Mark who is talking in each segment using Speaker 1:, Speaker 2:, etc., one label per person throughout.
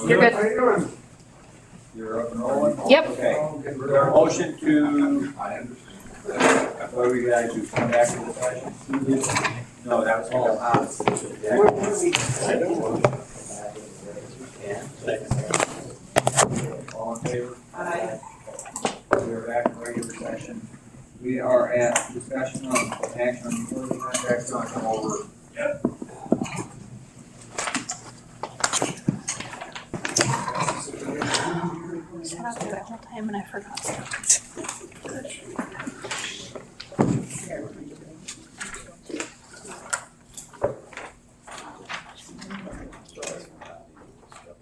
Speaker 1: You're good.
Speaker 2: How you doing?
Speaker 3: You're up and rolling?
Speaker 1: Yep.
Speaker 3: Okay. Is there a motion to, what do we gotta do, come back to the session? No, that was all us. All in favor?
Speaker 4: Aye.
Speaker 3: We are back in regular session. We are at discussion on action on utility contracts, so I'll come over.
Speaker 1: Sat out there that whole time and I forgot stuff.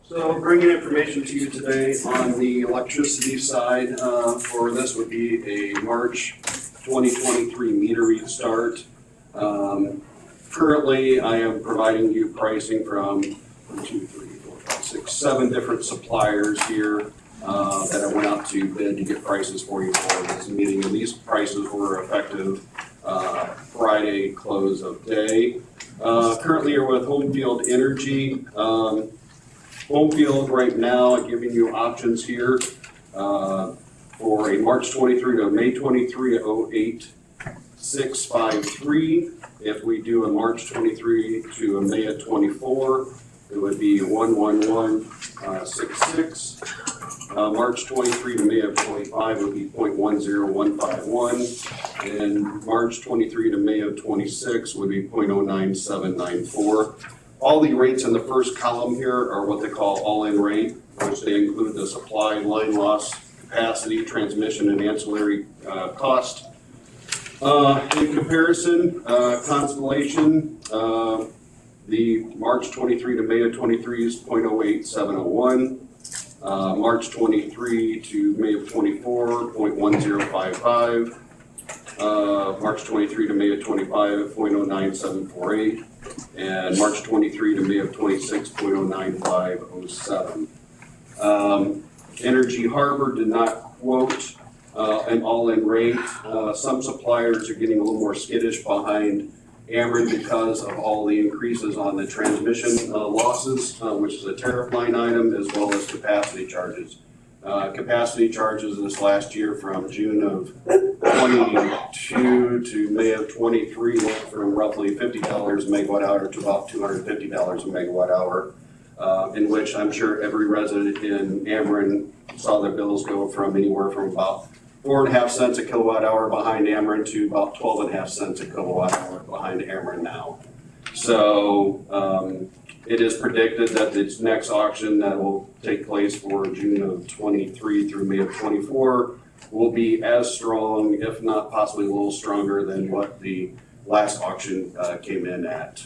Speaker 2: So bringing information to you today on the electricity side, for this would be a March 2023 meter read start. Currently, I am providing you pricing from 1, 2, 3, 4, 5, 6, 7 different suppliers here that I went out to bid to get prices for you for this meeting. And these prices were effective Friday close of day. Currently, you're with Homefield Energy. Homefield right now, giving you options here for a March 23 to May 23 at 08653. If we do a March 23 to a May of 24, it would be 11166. March 23 to May of 25 would be 0.10151. And March 23 to May of 26 would be 0.09794. All the rates in the first column here are what they call all-in rate, which they include the supply, line loss, capacity, transmission, and ancillary cost. In comparison, Constellation, the March 23 to May of 23 is 0.08701. March 23 to May of 24, 0.1055. March 23 to May of 25, 0.09748. And March 23 to May of 26, 0.09507. Energy Harbor did not quote an all-in rate. Some suppliers are getting a little more skittish behind Ameren because of all the increases on the transmission losses, which is a tariff line item, as well as capacity charges. Capacity charges this last year from June of 22 to May of 23 went from roughly $50 a megawatt hour to about $250 a megawatt hour, in which I'm sure every resident in Ameren saw their bills go from anywhere from about 4.5 cents a kilowatt hour behind Ameren to about 12.5 cents a kilowatt hour behind Ameren now. So it is predicted that this next auction that will take place for June of 23 through May of 24 will be as strong, if not possibly a little stronger than what the last auction came in at.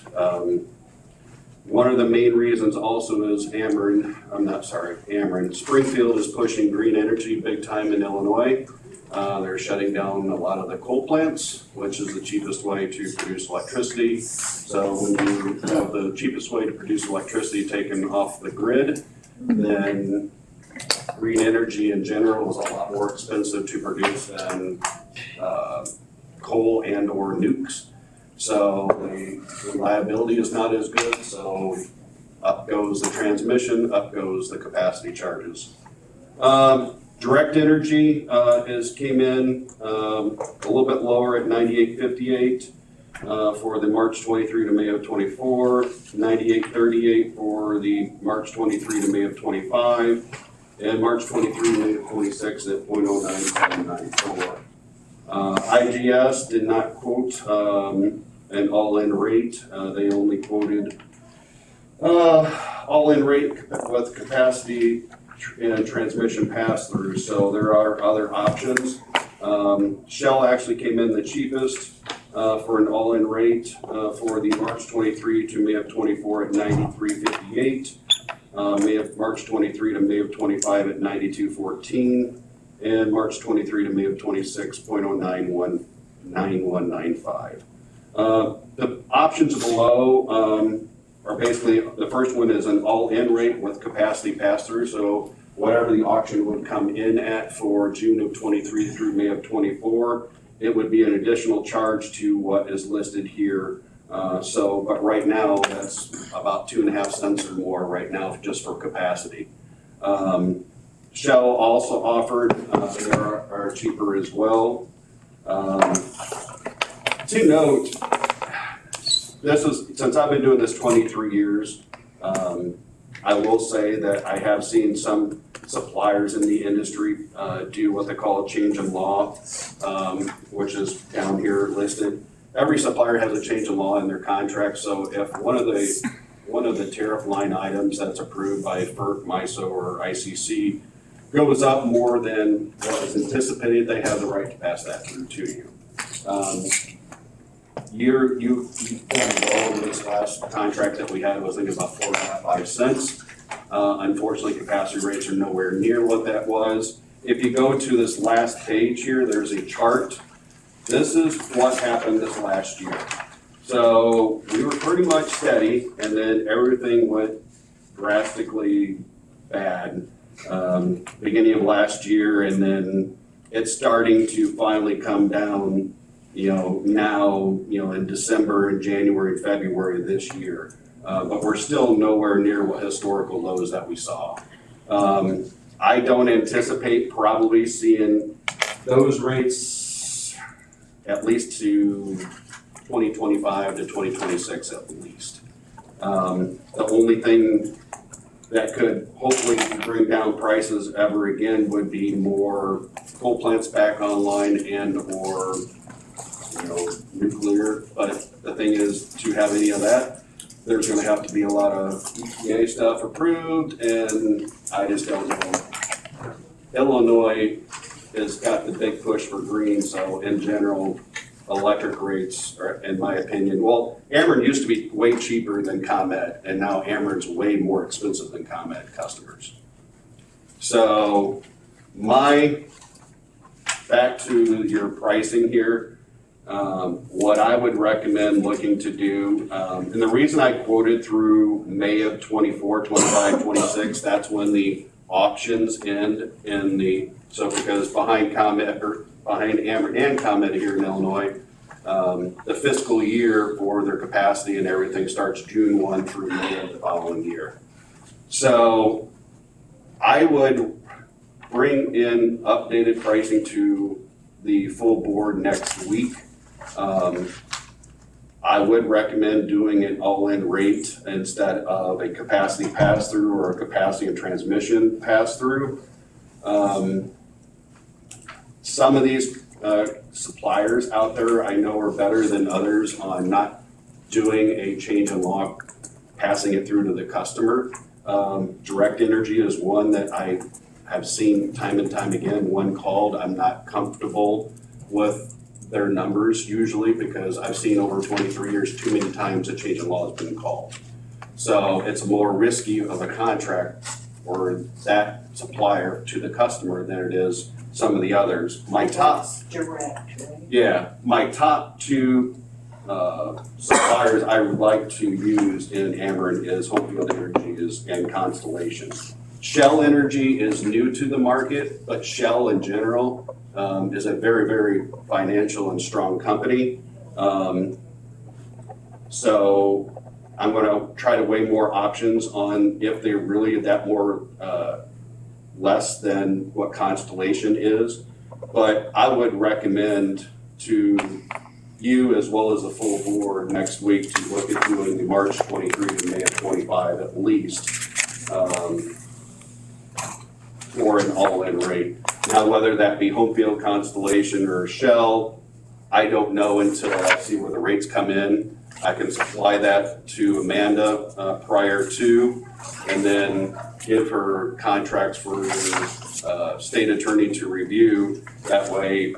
Speaker 2: One of the main reasons also is Ameren. Springfield is pushing green energy big time in Illinois. They're shutting down a lot of the coal plants, which is the cheapest way to produce electricity. So when you have the cheapest way to produce electricity taken off the grid, then green energy in general is a lot more expensive to produce than coal and or nukes. So the reliability is not as good, so up goes the transmission, up goes the capacity charges. Direct Energy came in a little bit lower at 98.58 for the March 23 to May of 24, 98.38 for the March 23 to May of 25, and March 23 to May of 26 at 0.09794. IGS did not quote an all-in rate. They only quoted all-in rate with capacity and transmission pass-through, so there are other options. Shell actually came in the cheapest for an all-in rate for the March 23 to May of 24 at 93.58. March 23 to May of 25 at 92.14, and March 23 to May of 26, 0.0919195. The options below are basically, the first one is an all-in rate with capacity pass-through, so whatever the auction would come in at for June of 23 through May of 24, it would be an additional charge to what is listed here But right now, that's about 2.5 cents or more right now, just for capacity. Shell also offered, they are cheaper as well. To note, since I've been doing this 23 years, I will say that I have seen some suppliers in the industry do what they call a change in law, which is down here listed. Every supplier has a change in law in their contract, so if one of the tariff line items that's approved by FERC, MISO, or ICC goes up more than what is anticipated, they have the right to pass that through to you. You pointed well in this last contract that we had was, I think, about 4.5 cents. Unfortunately, capacity rates are nowhere near what that was. If you go to this last page here, there's a chart. This is what happened this last year. So we were pretty much steady, and then everything went drastically bad beginning of last year, and then it's starting to finally come down, now, in December and January and February this year. But we're still nowhere near what historical lows that we saw. I don't anticipate probably seeing those rates at least to 2025 to 2026 at least. The only thing that could hopefully bring down prices ever again would be more coal plants back online and or nuclear. But the thing is, to have any of that, there's gonna have to be a lot of EPA stuff approved, and I just don't know. Illinois has got the big push for green, so in general, electric rates are, in my opinion, well, Ameren used to be way cheaper than ComEd, and now Ameren's way more expensive than ComEd customers. So back to your pricing here, what I would recommend looking to do, and the reason I quoted through May of 24, 25, 26, that's when the auctions end because behind Ameren and ComEd here in Illinois, the fiscal year for their capacity and everything starts June 1 through May of the following year. So I would bring in updated pricing to the full board next week. I would recommend doing an all-in rate instead of a capacity pass-through or a capacity and transmission pass-through. Some of these suppliers out there I know are better than others on not doing a change in law, passing it through to the customer. Direct Energy is one that I have seen time and time again. One called, I'm not comfortable with their numbers usually because I've seen over 23 years too many times a change in law has been called. So it's more risky of a contract for that supplier to the customer than it is some of the others. My top two suppliers I would like to use in Ameren is Homefield Energy and Constellation. Shell Energy is new to the market, but Shell in general is a very, very financial and strong company. So I'm going to try to weigh more options on if they're really that more less than what Constellation is. But I would recommend to you as well as the full board next week to look at doing the March 23 to May of 25 at least for an all-in rate. Now, whether that be Homefield, Constellation, or Shell, I don't know until I see where the rates come in. I can supply that to Amanda prior to, and then give her contracts for the state attorney to review. That way,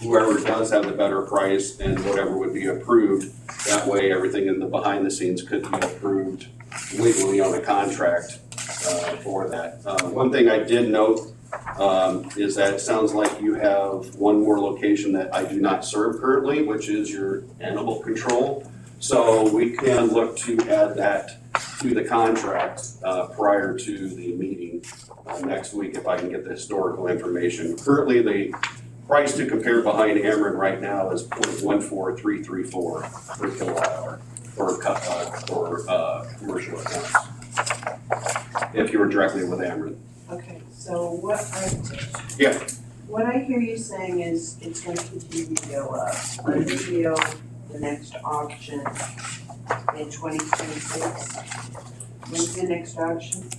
Speaker 2: whoever does have the better price and whatever would be approved, that way everything in the behind the scenes could be approved legally on a contract for that. One thing I did note is that it sounds like you have one more location that I do not serve currently, which is your animal control. So we can look to add that to the contract prior to the meeting next week if I can get the historical information. Currently, price to compare behind Ameren right now is 0.14334 per kilowatt hour for commercial accounts. If you were directly with Ameren.
Speaker 4: Okay, so what
Speaker 2: Yeah.
Speaker 4: what I hear you saying is it's gonna continue to go up until the next auction in 2026. When's the next auction?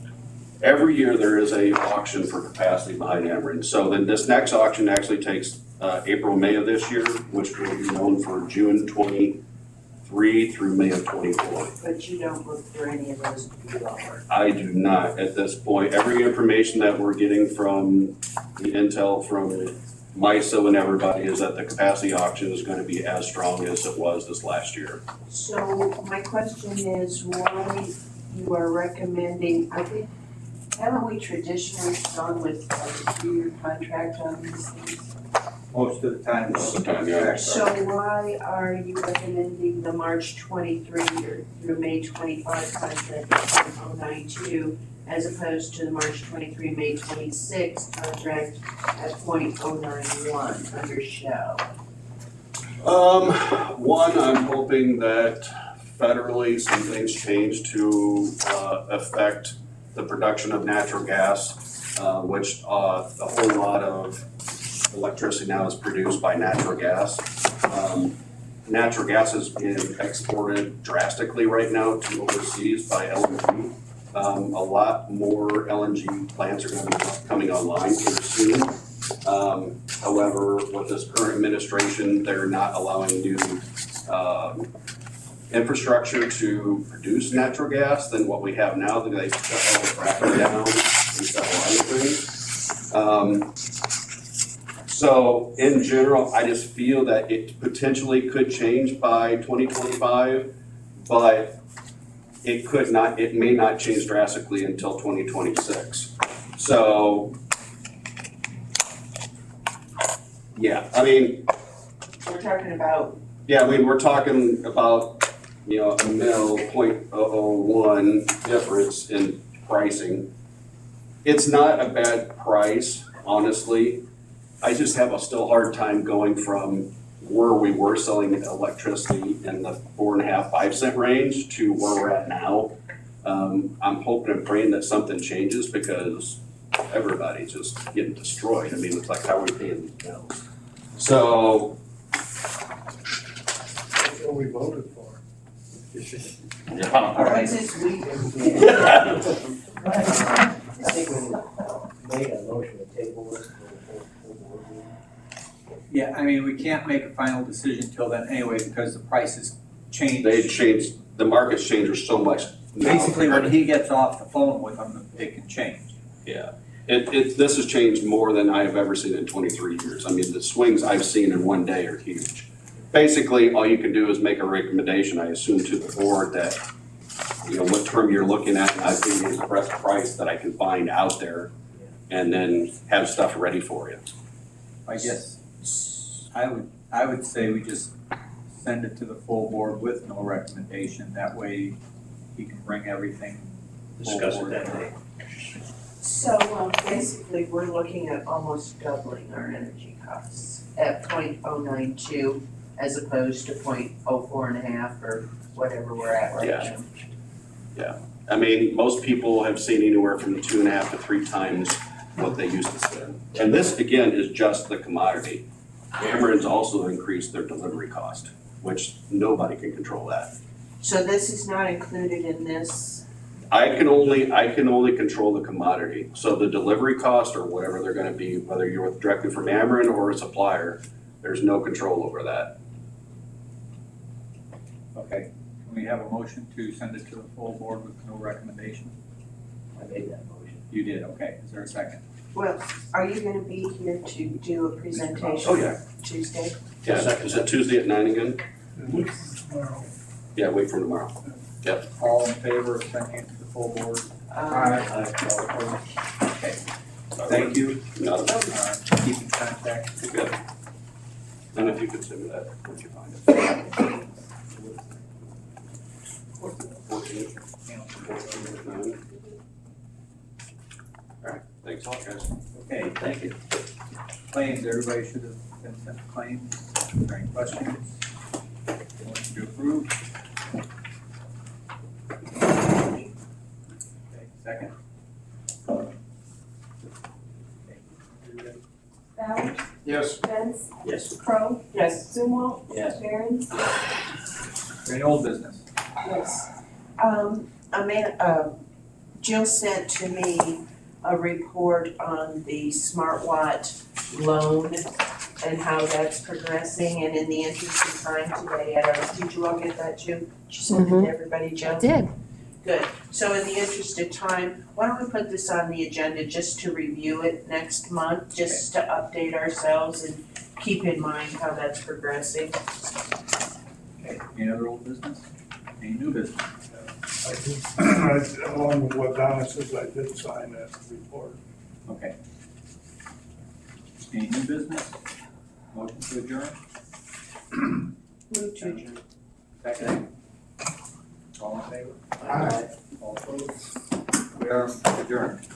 Speaker 2: Every year there is a auction for capacity behind Ameren. So then this next auction actually takes April, May of this year, which will be known for June 23 through May of 24.
Speaker 4: But you don't look for any of those to be lower.
Speaker 2: I do not at this point. Every information that we're getting from the intel from MISO and everybody is that the capacity auction is going to be as strong as it was this last year.
Speaker 4: So my question is why you are recommending, I think, haven't we traditionally gone with like a 2-year contract on these things?
Speaker 3: Most of the time.
Speaker 2: Most of the time, yeah.
Speaker 4: So why are you recommending the March 23 or through May 25 contract at 0.092 as opposed to the March 23, May 26 contract at 0.091 under Shell?
Speaker 2: One, I'm hoping that federally some things change to affect the production of natural gas, which a whole lot of electricity now is produced by natural gas. Natural gas is being exported drastically right now to overseas by LNG. A lot more LNG plants are going to be coming online here soon. However, with this current administration, they're not allowing new infrastructure to produce natural gas than what we have now. They shut all the fracking down and several other things. So in general, I just feel that it potentially could change by 2025, but it could not, it may not change drastically until 2026. So, yeah, I mean,
Speaker 4: We're talking about,
Speaker 2: we're talking about, a mil 0.001 difference in pricing. It's not a bad price, honestly. I just have a still hard time going from where we were selling electricity in the 4.5, 5 cent range to where we're at now. I'm hoping and praying that something changes because everybody's just getting destroyed. I mean, it's like, how are we paying these bills? So.
Speaker 5: That's what we voted for.
Speaker 4: what's this week?
Speaker 5: I think we made a motion to table this for the board meeting.
Speaker 3: Yeah, I mean, we can't make a final decision till then anyway, because the prices change.
Speaker 2: They changed, the market's changed so much now.
Speaker 3: Basically, when he gets off the phone with them, it can change.
Speaker 2: Yeah, this has changed more than I have ever seen in 23 years. I mean, the swings I've seen in one day are huge. Basically, all you can do is make a recommendation, I assume, to the board that, what term you're looking at, and I think is the best price that I can find out there, and then have stuff ready for you.
Speaker 3: I guess I would say we just send it to the full board with no recommendation. That way he can bring everything
Speaker 5: Discuss it
Speaker 3: forward.
Speaker 5: that day.
Speaker 4: So basically, we're looking at almost doubling our energy costs at 0.092 as opposed to 0.045 or whatever we're at right
Speaker 2: Yeah.
Speaker 4: now.
Speaker 2: I mean, most people have seen anywhere from 2.5 to 3 times what they used to spend. And this, again, is just the commodity. Ameren's also increased their delivery cost, which nobody can control that.
Speaker 4: So this is not included in this?
Speaker 2: I can only control the commodity. So the delivery cost or whatever they're gonna be, whether you're directly from Ameren or a supplier, there's no control over that.
Speaker 3: Okay, can we have a motion to send it to the full board with no recommendation?
Speaker 5: I made that motion.
Speaker 3: You did, okay. Is there a second?
Speaker 4: Well, are you gonna be here to do a presentation?
Speaker 2: Oh, yeah.
Speaker 4: Tuesday?
Speaker 2: Yeah, is it Tuesday at 9 again? Yeah, wait for tomorrow.
Speaker 3: All in favor of sending it to the full board? All opposed? Okay, thank you.
Speaker 2: Not a problem.
Speaker 3: Keep in contact.
Speaker 2: You're good. And if you could send me that, once you find it. 14. All right, thanks a lot, guys.
Speaker 3: Okay, thank you. Claims, everybody should have been sent claims. Are there any questions? Motion to approve. Okay, second.
Speaker 6: Bowers?
Speaker 5: Yes.
Speaker 6: Benz?
Speaker 5: Yes.
Speaker 6: Crowe?
Speaker 4: Yes.
Speaker 6: Zumwalt?
Speaker 5: Yes.
Speaker 6: Aaron?
Speaker 3: Any old business?
Speaker 4: Yes. Jill sent to me a report on the SmartWatt loan and how that's progressing, and in the interest of time today, did you all get that, Jill? She sent it to everybody, Jill?
Speaker 1: Did.
Speaker 4: Good, so in the interest of time, why don't we put this on the agenda just to review it next month, just to update ourselves and keep in mind how that's progressing?
Speaker 3: Okay, any other old business? Any new business?
Speaker 7: Along with what Donna says, I did sign that report.
Speaker 3: Okay. Any new business? Motion to adjourn?
Speaker 4: Move to adjourn.
Speaker 3: Second. All in favor?
Speaker 7: Aye.
Speaker 3: All opposed? We are adjourned.